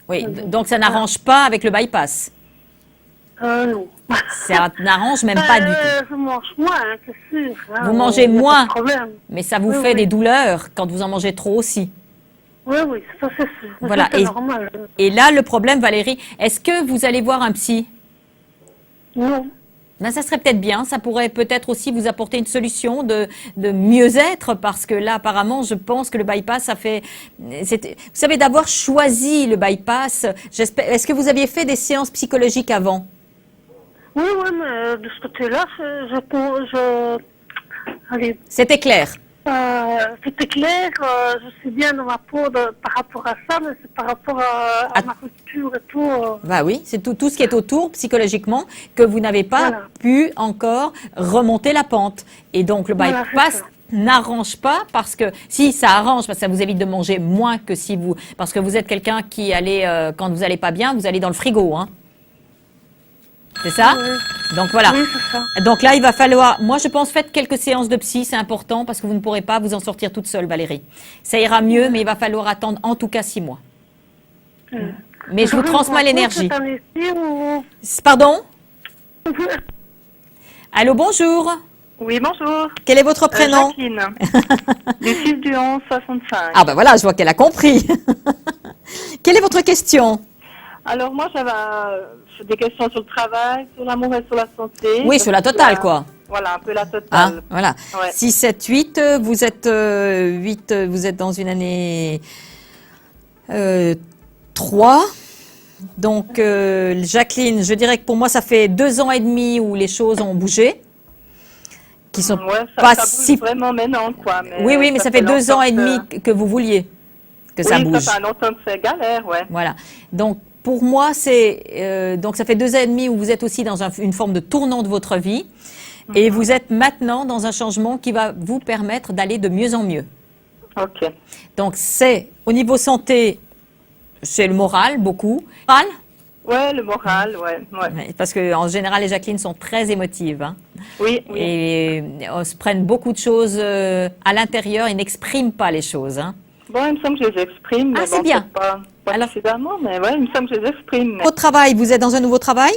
Oui, donc ça n'arrange pas avec le bypass. Non. Ça n'arrange même pas du tout. Je mange moins, hein, c'est sûr. Hein, Vous mangez y a pas de moins. problème. Mais ça vous Oui, fait oui. des douleurs quand vous en mangez trop aussi. Oui, ça c'est sûr. Mais Voilà, ça, c'est et- normal. Et là, le problème, Valérie, est-ce que vous allez voir un psy? Non. Ben, ça serait peut-être bien, ça pourrait peut-être aussi vous apporter une solution de mieux-être, parce que là, apparemment, je pense que le bypass, vous savez, d'avoir choisi le bypass, est-ce que vous aviez fait des séances psychologiques avant? Oui, mais de ce côté-là, allez, C'était clair. c'était clair, je suis bien dans ma peau par rapport à ça, mais c'est par rapport à ma rupture et tout. Bah oui, c'est tout ce qui est autour psychologiquement que vous n'avez pas Voilà. pu encore remonter la pente. Et donc le Voilà, c'est bypass ça. n'arrange pas parce que si ça arrange, parce que ça vous évite de manger moins que si vous, parce que vous êtes quelqu'un qui allez quand vous allez pas bien, vous allez dans le frigo, hein. C'est ça? Donc voilà. Oui, c'est ça. Donc là, il va falloir, moi je pense, faites quelques séances de psy, c'est important parce que vous ne pourrez pas vous en sortir toute seule, Valérie. Ça ira mieux, mais il va falloir attendre en tout cas 6 mois. Mais je vous transmets l'énergie. Cette année-ci ou... Pardon? Allô, bonjour. Oui, bonjour. Quel est votre prénom? Jacqueline. Du 6 du 11, 65. Ah ben voilà, je vois qu'elle a compris. Quelle est votre question? Alors moi, j'avais des questions sur le travail, sur l'amour et sur la santé. Oui, sur la totale, quoi. Voilà, un peu la totale. Ah, voilà. Ouais. 6, 7, 8, vous êtes 8, vous êtes dans une année 3. Donc, Jacqueline, je dirais que pour moi, ça fait 2 ans et demi où les choses ont bougé. Qui sont Ouais, pas ça bouge si... vraiment maintenant, quoi. Mais Oui, mais ça fait 2 ans et demi que... que vous vouliez que ça bouge. Oui, ça fait longtemps que c'est galère, ouais. Voilà. Donc, pour moi, donc ça fait 2 ans et demi où vous êtes aussi dans une forme de tournant de votre vie. Et vous êtes maintenant dans un changement qui va vous permettre d'aller de mieux en mieux. Ok. Donc, c'est au niveau santé, c'est le moral, beaucoup. Moral? Ouais, le moral, ouais. Parce qu'en général, les Jacqueline sont très émotives. Hein. Oui. Et on se prennent beaucoup de choses à l'intérieur et n'expriment pas les choses. Hein. Bon, il me semble que je les exprime. Ah, mais c'est bon, bien. Pas suffisamment, mais ouais, il me semble que je les exprime. Mais... Au travail, vous êtes dans un nouveau travail?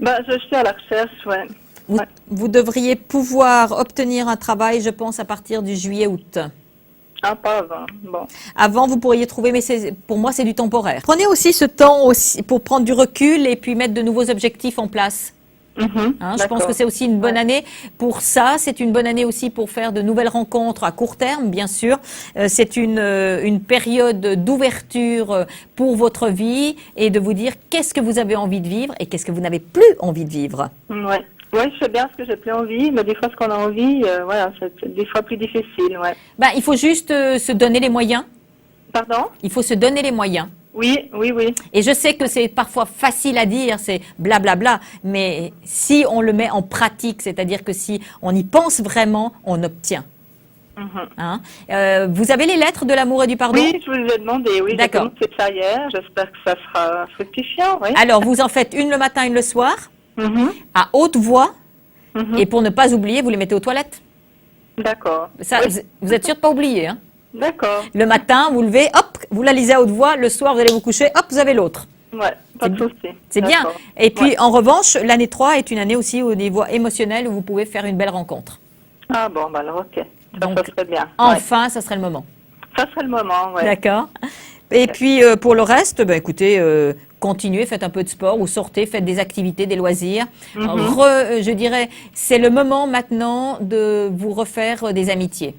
Je suis à la recherche, ouais. Vous devriez pouvoir obtenir un travail, je pense, à partir du juillet-août. Ah, pas avant. Bon. Avant, vous pourriez trouver, mais pour moi, c'est du temporaire. Prenez aussi ce temps aussi pour prendre du recul et puis mettre de nouveaux objectifs en place. Je pense que c'est aussi une bonne année pour ça. C'est une bonne année aussi pour faire de nouvelles rencontres à court terme, bien sûr. C'est une période d'ouverture pour votre vie et de vous dire qu'est-ce que vous avez envie de vivre et qu'est-ce que vous n'avez plus envie de vivre. Ouais. Oui, je sais bien ce que j'ai plus envie, mais des fois, ce qu'on a envie, voilà, c'est des fois plus difficile, ouais. Il faut juste se donner les moyens. Pardon? Il faut se donner les moyens. Oui. Et je sais que c'est parfois facile à dire, c'est blablabla, mais si on le met en pratique, c'est-à-dire que si on y pense vraiment, on obtient. Hein? Vous avez les lettres de l'amour et du pardon? Oui, je vous ai demandé, oui. D'accord. J'ai commencé ça hier, j'espère que ça sera fructifiant, oui. Alors, vous en faites une le matin, une le soir, à haute voix, et pour ne pas oublier, vous les mettez aux toilettes. D'accord. Ça, vous êtes sûr de ne pas oublier, hein? D'accord. Le matin, vous levez, hop, vous la lisez à haute voix, le soir, vous allez vous coucher, hop, vous avez l'autre. Ouais, pas de souci. C'est bien. Et puis, en revanche, l'année 3 est une année aussi au niveau émotionnel où vous pouvez faire une belle rencontre. Ah bon, alors ok. Ça serait bien. Enfin, ça serait le moment. Ça serait le moment, oui. D'accord. Et puis, pour le reste, écoutez, continuez, faites un peu de sport ou sortez, faites des activités, des loisirs. Je dirais, c'est le moment maintenant de vous refaire des amitiés.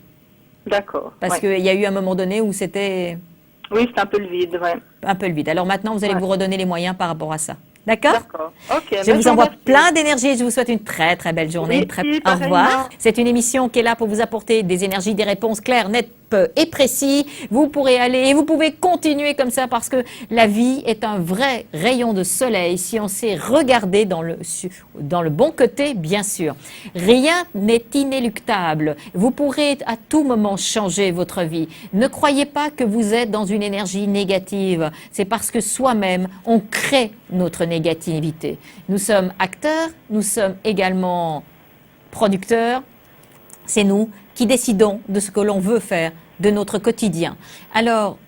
D'accord. Parce qu'il y a eu un moment donné où c'était... Oui, c'est un peu le vide, oui. Un peu le vide. Alors maintenant, vous allez vous redonner les moyens par rapport à ça. D'accord? D'accord. Ok. Je vous envoie plein d'énergie et je vous souhaite une très très belle journée. Au revoir. C'est une émission qui est là pour vous apporter des énergies, des réponses claires, nettes et précises. Vous pourrez aller et vous pouvez continuer comme ça parce que la vie est un vrai rayon de soleil si on sait regarder dans le bon côté, bien sûr. Rien n'est inéluctable. Vous pourrez à tout moment changer votre vie. Ne croyez pas que vous êtes dans une énergie négative. C'est parce que soi-même, on crée notre négativité. Nous sommes acteurs, nous sommes également producteurs. C'est nous qui décidons de ce que l'on veut faire de notre quotidien. Alors,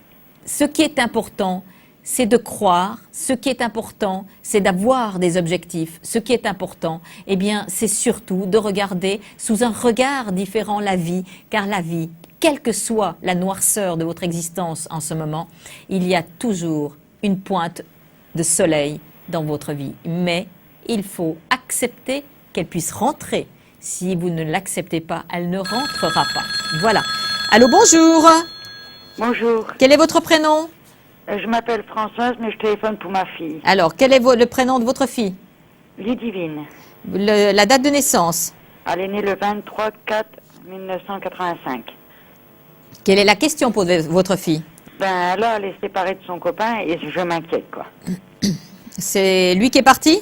ce qui est important, c'est de croire. Ce qui est important, c'est d'avoir des objectifs. Ce qui est important, c'est surtout de regarder sous un regard différent la vie, car la vie, quelle que soit la noirceur de votre existence en ce moment, il y a toujours une pointe de soleil dans votre vie. Mais il faut accepter qu'elle puisse rentrer. Si vous ne l'acceptez pas, elle ne rentrera pas. Voilà. Allô, bonjour. Bonjour. Quel est votre prénom? Je m'appelle Françoise, mais je téléphone pour ma fille. Alors, quel est le prénom de votre fille? Ludivine. La date de naissance? Elle est née le 23/4/1985. Quelle est la question pour votre fille? Là, elle est séparée de son copain et je m'inquiète, quoi. C'est lui qui est parti?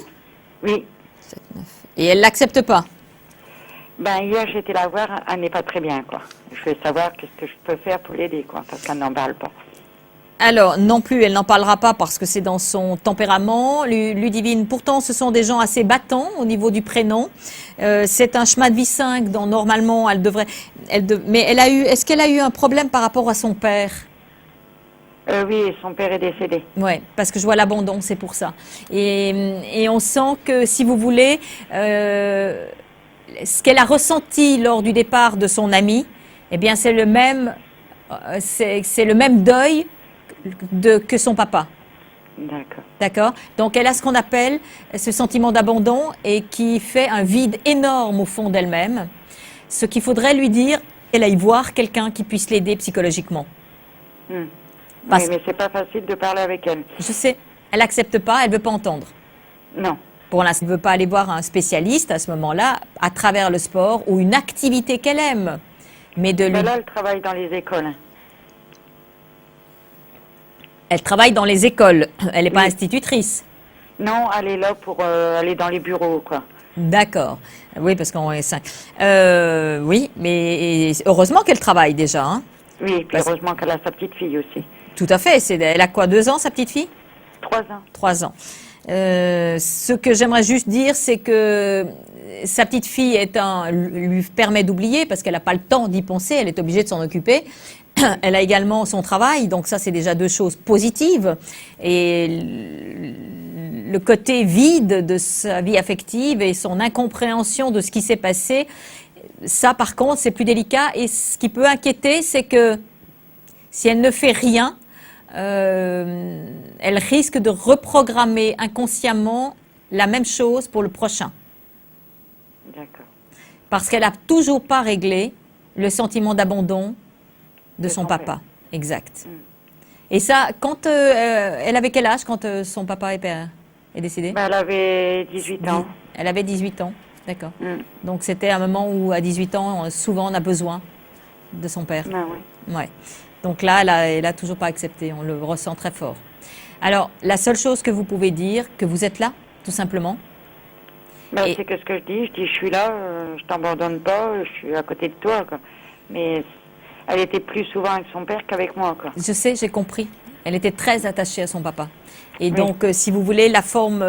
Oui. 7, 9. Et elle l'accepte pas? Hier, j'ai été la voir, elle n'est pas très bien, quoi. Je veux savoir qu'est-ce que je peux faire pour l'aider, quoi, parce qu'elle n'en parle pas. Alors, non plus, elle n'en parlera pas parce que c'est dans son tempérament. Ludivine, pourtant, ce sont des gens assez battants au niveau du prénom. C'est un chemin de vie 5 dont normalement elle devrait... Mais est-ce qu'elle a eu un problème par rapport à son père? Oui, son père est décédé. Oui, parce que je vois l'abandon, c'est pour ça. Et on sent que, si vous voulez, ce qu'elle a ressenti lors du départ de son ami, eh bien, c'est le même deuil que son papa. D'accord. D'accord? Donc, elle a ce qu'on appelle ce sentiment d'abandon et qui fait un vide énorme au fond d'elle-même. Ce qu'il faudrait lui dire, elle aille voir quelqu'un qui puisse l'aider psychologiquement. Oui, Parce- mais c'est pas facile de parler avec elle. Je sais, elle n'accepte pas, elle ne veut pas entendre. Non. Pour l'instant, elle ne veut pas aller voir un spécialiste à ce moment-là, à travers le sport ou une activité qu'elle aime. Mais de lui... Ben là, elle travaille dans les écoles. Elle travaille dans les écoles, elle n'est pas Oui. institutrice. Non, elle est là pour aller dans les bureaux, quoi. D'accord. Oui, parce qu'on est 5. Oui, mais heureusement qu'elle travaille déjà. Hein. Oui, puis Parce- heureusement qu'elle a sa petite fille aussi. Tout à fait. Elle a quoi, 2 ans, sa petite fille? 3 ans. 3 ans. Ce que j'aimerais juste dire, c'est que sa petite fille lui permet d'oublier parce qu'elle n'a pas le temps d'y penser, elle est obligée de s'en occuper. Elle a également son travail, donc ça c'est déjà 2 choses positives. Et le côté vide de sa vie affective et son incompréhension de ce qui s'est passé, ça par contre c'est plus délicat. Et ce qui peut inquiéter, c'est que si elle ne fait rien, elle risque de reprogrammer inconsciemment la même chose pour le prochain. D'accord. Parce qu'elle n'a toujours pas réglé le sentiment d'abandon de son papa. père. Exact. Et ça, quand elle avait quel âge quand son papa est décédé? Ben, elle avait 18 ans. Elle avait 18 ans, d'accord. Mm. Donc c'était un moment où à 18 ans, souvent on a besoin de son père. Ben oui. Ouais. Donc là, elle a toujours pas accepté, on le ressent très fort. Alors, la seule chose que vous pouvez dire, que vous êtes là, tout simplement. Ben, Et- c'est que ce que je dis. Je dis, je suis là, je t'abandonne pas, je suis à côté de toi, quoi. Mais elle était plus souvent avec son père qu'avec moi, quoi. Je sais, j'ai compris. Elle était très attachée à son papa. Et Oui. donc, si vous voulez, la forme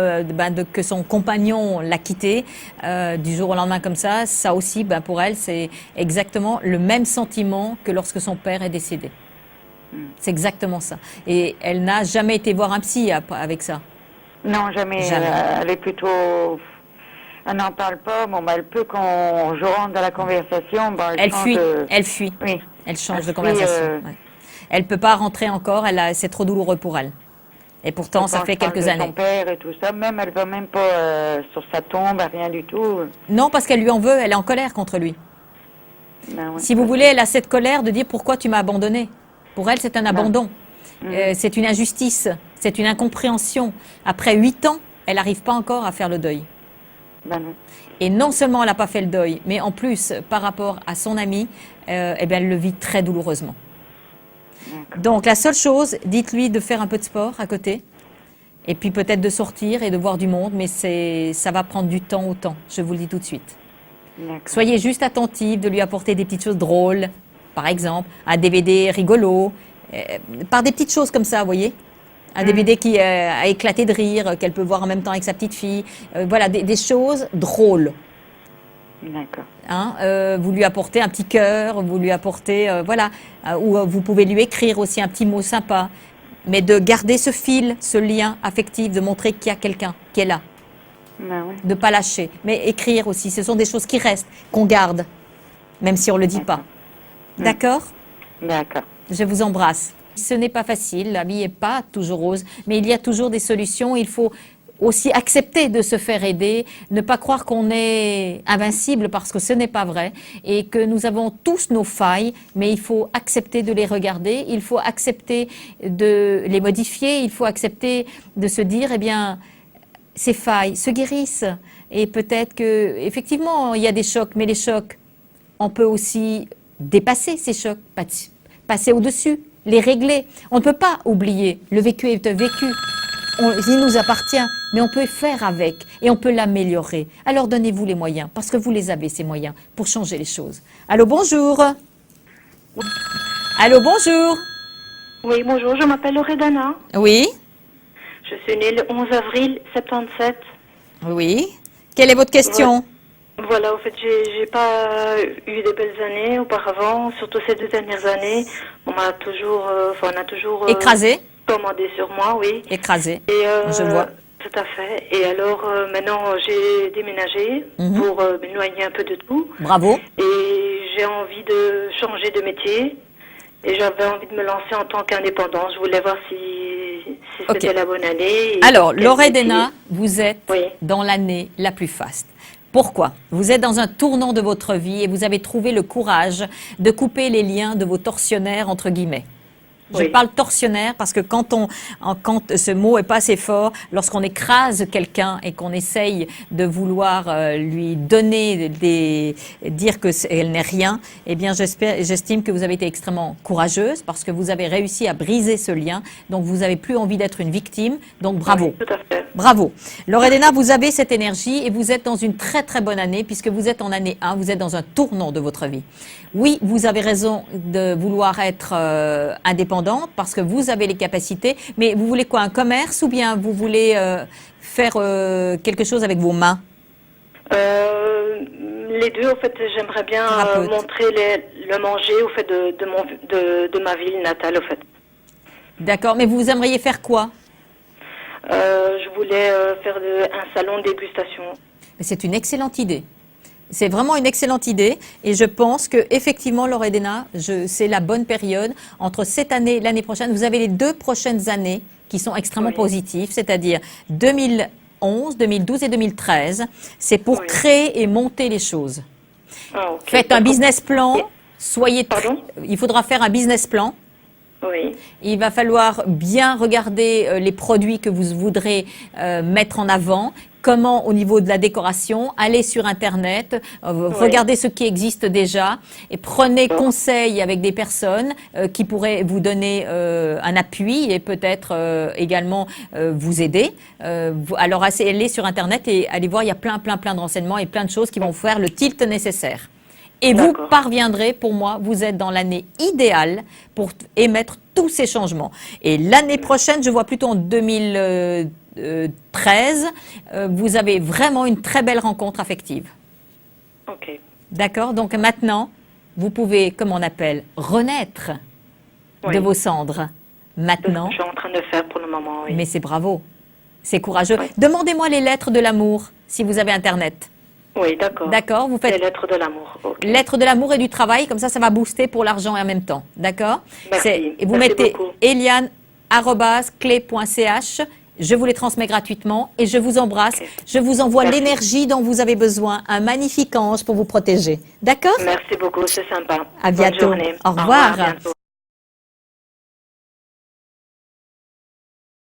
que son compagnon l'a quittée du jour au lendemain comme ça aussi, pour elle, c'est exactement le même sentiment que lorsque son père est décédé. C'est exactement ça. Et elle n'a jamais été voir un psy avec ça. Non, jamais. Jamais. Elle est plutôt... Elle n'en parle pas. Bon, ben, elle peut quand je rentre dans la conversation. Ben, Elle change fuit, de- elle fuit. Oui. Elle change Elle de fuit, conversation. Ouais. Elle peut pas rentrer encore, c'est trop douloureux pour elle. Et pourtant, Quand ça je fait parle quelques de années. son père et tout ça, même elle va même pas sur sa tombe, rien du tout. Non, parce qu'elle lui en veut, elle est en colère contre lui. Ben, oui. Si vous voulez, elle a cette colère de dire pourquoi tu m'as abandonné. Pour elle, c'est un abandon. C'est une injustice, c'est une incompréhension. Après 8 ans, elle n'arrive pas encore à faire le deuil. Ben non. Et non seulement elle n'a pas fait le deuil, mais en plus, par rapport à son ami, eh bien, elle le vit très douloureusement. D'accord. Donc la seule chose, dites-lui de faire un peu de sport à côté. Et puis peut-être de sortir et de voir du monde, mais ça va prendre du temps au temps, je vous le dis tout de suite. D'accord. Soyez juste attentifs, de lui apporter des petites choses drôles, par exemple, un DVD rigolo, par des petites choses comme ça, vous voyez. Un DVD qui a éclaté de rire, qu'elle peut voir en même temps avec sa petite fille. Voilà, des choses drôles. D'accord. Hein. Vous lui apportez un petit cœur, vous lui apportez, voilà, ou vous pouvez lui écrire aussi un petit mot sympa. Mais de garder ce fil, ce lien affectif, de montrer qu'il y a quelqu'un qui est là. Ben oui. De ne pas lâcher. Mais écrire aussi, ce sont des choses qui restent, qu'on garde, même si on ne le dit pas. D'accord? D'accord. Je vous embrasse. Ce n'est pas facile, la vie n'est pas toujours rose, mais il y a toujours des solutions. Il faut aussi accepter de se faire aider, ne pas croire qu'on est invincible parce que ce n'est pas vrai et que nous avons tous nos failles, mais il faut accepter de les regarder, il faut accepter de les modifier, il faut accepter de se dire, eh bien, ces failles se guérissent. Et peut-être que, effectivement, il y a des chocs, mais les chocs, on peut aussi dépasser ces chocs, passer au-dessus, les régler. On ne peut pas oublier. Le vécu est un vécu. Il nous appartient, mais on peut faire avec et on peut l'améliorer. Alors donnez-vous les moyens, parce que vous les avez, ces moyens, pour changer les choses. Allô, bonjour. Allô, bonjour. Oui, bonjour, je m'appelle Loredana. Oui, Je suis née le 11 avril 77. oui. Quelle est votre question? Voilà, en fait, j'ai pas eu des belles années auparavant, surtout ces 2 dernières années. On a toujours Écrasé, commandé sur moi, oui. écrasé. Et Je vois. cette tout à fait. Et alors, maintenant, j'ai déménagé pour m'éloigner un peu de tout. Bravo. Et j'ai envie de changer de métier. Et j'avais envie de me lancer en tant qu'indépendante. Je voulais voir si c'était la bonne année. Alors, Loredana, vous êtes Oui. dans l'année la plus faste. Pourquoi? Vous êtes dans un tournant de votre vie et vous avez trouvé le courage de couper les liens de vos tortionnaires, entre guillemets. Je Oui. parle tortionnaire parce que quand ce mot est pas assez fort, lorsqu'on écrase quelqu'un et qu'on essaye de vouloir lui donner dire que elle n'est rien, eh bien j'estime que vous avez été extrêmement courageuse parce que vous avez réussi à briser ce lien. Donc vous avez plus envie d'être une victime. Donc bravo. Oui, tout à fait. Bravo. Loredana, vous avez cette énergie et vous êtes dans une très très bonne année puisque vous êtes en année 1, vous êtes dans un tournant de votre vie. Oui, vous avez raison de vouloir être indépendante parce que vous avez les capacités, mais vous voulez quoi, un commerce ou bien vous voulez faire quelque chose avec vos mains? Les deux, en fait, j'aimerais bien montrer le manger au fait de ma ville natale, au fait. D'accord, mais vous aimeriez faire quoi? Je voulais faire un salon de dégustation. C'est une excellente idée. C'est vraiment une excellente idée et je pense que effectivement, Loredana, c'est la bonne période entre cette année et l'année prochaine. Vous avez les 2 prochaines années qui sont extrêmement positives, c'est-à-dire 2011, 2012 et 2013. C'est pour créer et monter les choses. Ah, ok. Faites un business plan. Il faudra faire un business plan. Oui. Il va falloir bien regarder les produits que vous voudrez mettre en avant. Comment, au niveau de la décoration, aller sur Internet, regardez ce qui existe déjà et prenez conseil avec des personnes qui pourraient vous donner un appui et peut-être également vous aider. Alors, allez sur Internet et allez voir, il y a plein de renseignements et plein de choses qui vont faire le tilt nécessaire. Et vous parviendrez, pour moi, vous êtes dans l'année idéale pour émettre tous ces changements. Et l'année prochaine, je vois plutôt en 2013, vous avez vraiment une très belle rencontre affective. Ok. D'accord? Donc maintenant, vous pouvez, comme on appelle, renaître de vos cendres. Maintenant. C'est ce que je suis en train de faire pour le moment, oui. Mais c'est bravo. C'est courageux. Demandez-moi les lettres de l'amour, si vous avez Internet. Oui, d'accord. D'accord, vous faites les lettres de l'amour. Okay. Lettres de l'amour et du travail, comme ça va booster pour l'argent en même temps. D'accord? Merci. Et vous mettez eliane@clé.ch. Je vous les transmets gratuitement et je vous embrasse. Okay. Je vous envoie l'énergie dont vous avez besoin, un magnifique ange pour vous protéger. D'accord? Merci beaucoup, c'est sympa. À bientôt. Bonne journée. Au revoir. À bientôt.